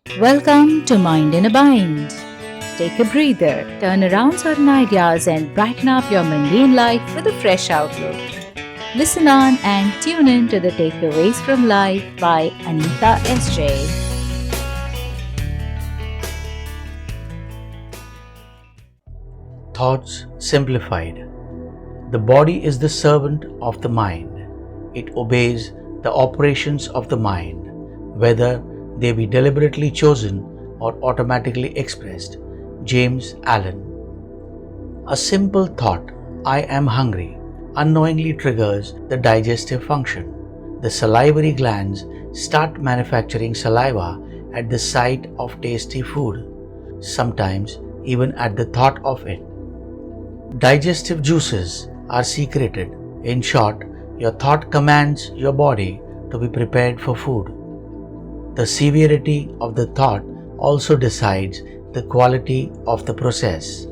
Welcome to Mind in a Bind. Take a breather, turn around certain ideas, and brighten up your mundane life with a fresh outlook. Listen on and tune in to the Takeaways from Life by Anita SJ. Thoughts Simplified. The body is the servant of the mind. It obeys the operations of the mind, whether they be deliberately chosen or automatically expressed. James Allen. A simple thought, I am hungry, unknowingly triggers the digestive function. The salivary glands start manufacturing saliva at the sight of tasty food, sometimes even at the thought of it. Digestive juices are secreted. In short, your thought commands your body to be prepared for food. The severity of the thought also decides the quality of the process.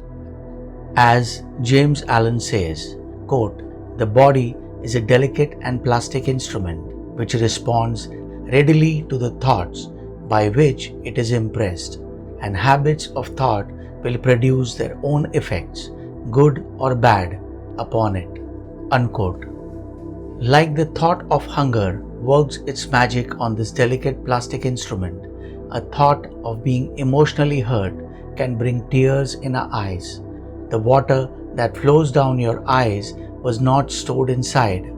As James Allen says, quote, "The body is a delicate and plastic instrument which responds readily to the thoughts by which it is impressed, and habits of thought will produce their own effects, good or bad, upon it." Unquote. Like the thought of hunger works its magic on this delicate plastic instrument, a thought of being emotionally hurt can bring tears in our eyes. The water that flows down your eyes was not stored inside.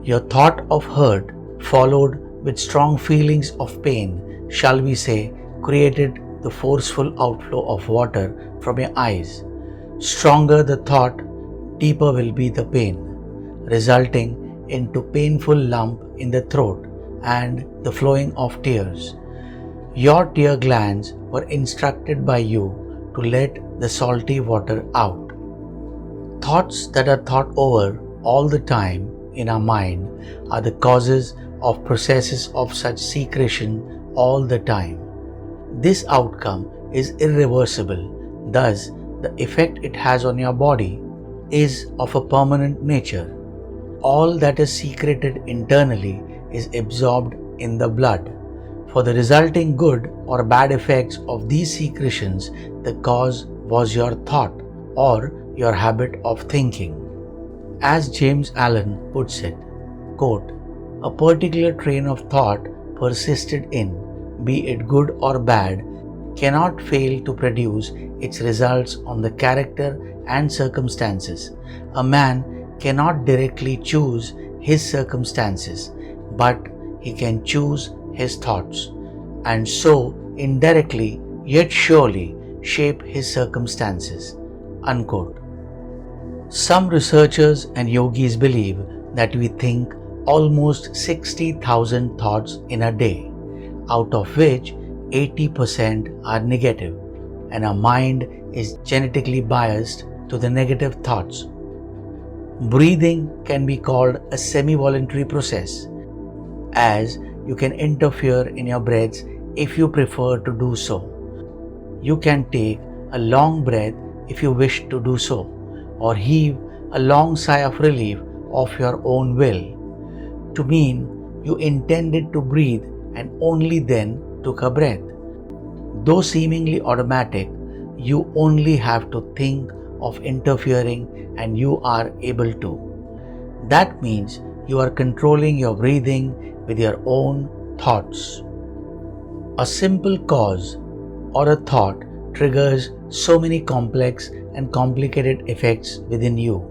Your thought of hurt, followed with strong feelings of pain, shall we say, created the forceful outflow of water from your eyes. Stronger the thought, deeper will be the pain, resulting into painful lump in the throat and the flowing of tears. Your tear glands were instructed by you to let the salty water out. Thoughts that are thought over all the time in our mind are the causes of processes of such secretion all the time. This outcome is irreversible. Thus, the effect it has on your body is of a permanent nature. All that is secreted internally is absorbed in the blood. For the resulting good or bad effects of these secretions, the cause was your thought or your habit of thinking. As James Allen puts it, quote, "A particular train of thought persisted in, be it good or bad, cannot fail to produce its results on the character and circumstances. A man cannot directly choose his circumstances, but he can choose his thoughts, and so indirectly yet surely shape his circumstances." Unquote. Some researchers and yogis believe that we think almost 60,000 thoughts in a day, out of which 80% are negative, and our mind is genetically biased to the negative thoughts. Breathing can be called a semi-voluntary process, as you can interfere in your breaths if you prefer to do so. You can take a long breath if you wish to do so, or heave a long sigh of relief of your own will, to mean you intended to breathe and only then took a breath. Though seemingly automatic, you only have to think of interfering and you are able to. That means you are controlling your breathing with your own thoughts. A simple cause or a thought triggers so many complex and complicated effects within you.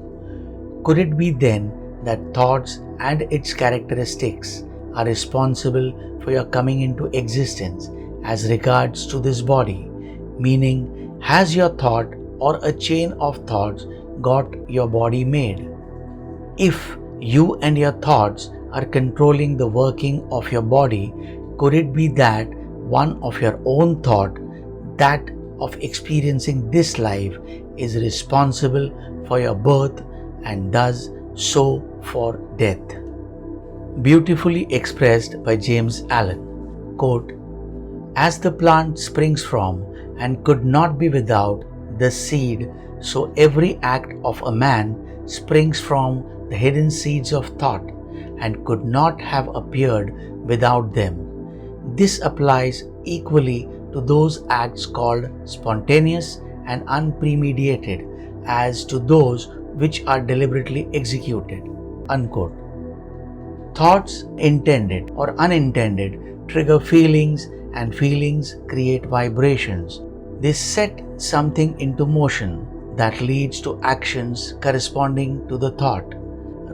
Could it be then that thoughts and its characteristics are responsible for your coming into existence as regards to this body? Meaning, has your thought or a chain of thoughts got your body made? If you and your thoughts are controlling the working of your body, could it be that one of your own thought, that of experiencing this life, is responsible for your birth and thus so for death? Beautifully expressed by James Allen, quote, "As the plant springs from and could not be without the seed, so every act of a man springs from the hidden seeds of thought and could not have appeared without them. This applies equally to those acts called spontaneous and unpremeditated as to those which are deliberately executed. Unquote. Thoughts, intended or unintended, trigger feelings, and feelings create vibrations. They set something into motion that leads to actions corresponding to the thought.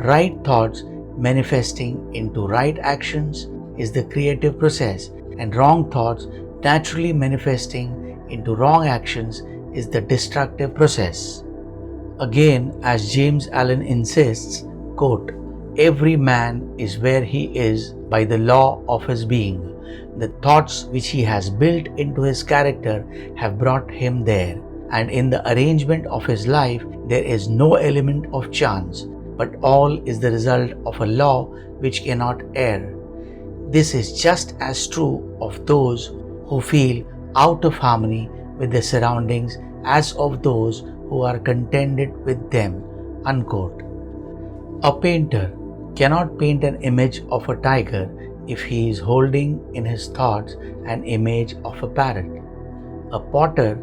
Right thoughts manifesting into right actions is the creative process, and wrong thoughts naturally manifesting into wrong actions is the destructive process. Again, as James Allen insists, quote, "Every man is where he is by the law of his being. The thoughts which he has built into his character have brought him there, and in the arrangement of his life there is no element of chance, but all is the result of a law which cannot err. This is just as true of those who feel out of harmony with their surroundings as of those who are contented with them." Unquote. A painter cannot paint an image of a tiger if he is holding in his thoughts an image of a parrot. A potter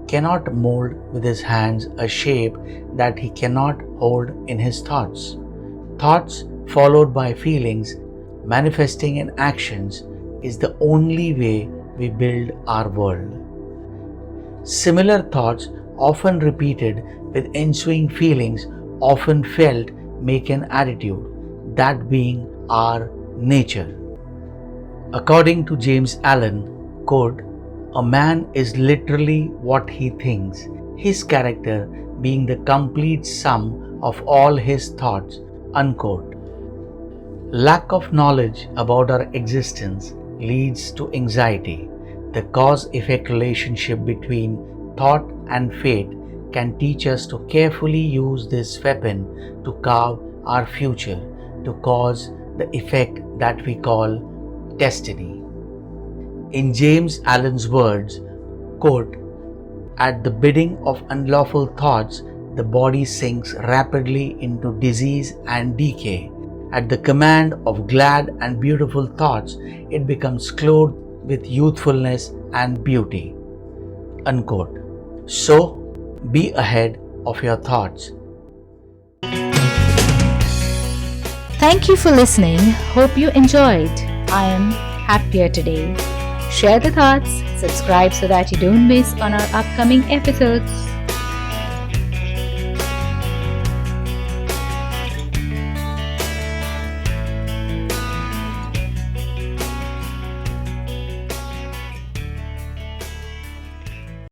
cannot mold with his hands a shape that he cannot hold in his thoughts. Thoughts followed by feelings manifesting in actions is the only way we build our world. Similar thoughts, often repeated with ensuing feelings often felt, make an attitude, that being our nature. According to James Allen, quote, "A man is literally what he thinks, his character being the complete sum of all his thoughts." Unquote. Lack of knowledge about our existence leads to anxiety. The cause-effect relationship between thought and fate can teach us to carefully use this weapon to carve our future, to cause the effect that we call destiny. In James Allen's words, quote, "At the bidding of unlawful thoughts, the body sinks rapidly into disease and decay. At the command of glad and beautiful thoughts, it becomes clothed with youthfulness and beauty." Unquote. So, be ahead of your thoughts. Thank you for listening. Hope you enjoyed. I am happier today. Share the thoughts, subscribe so that you don't miss on our upcoming episodes.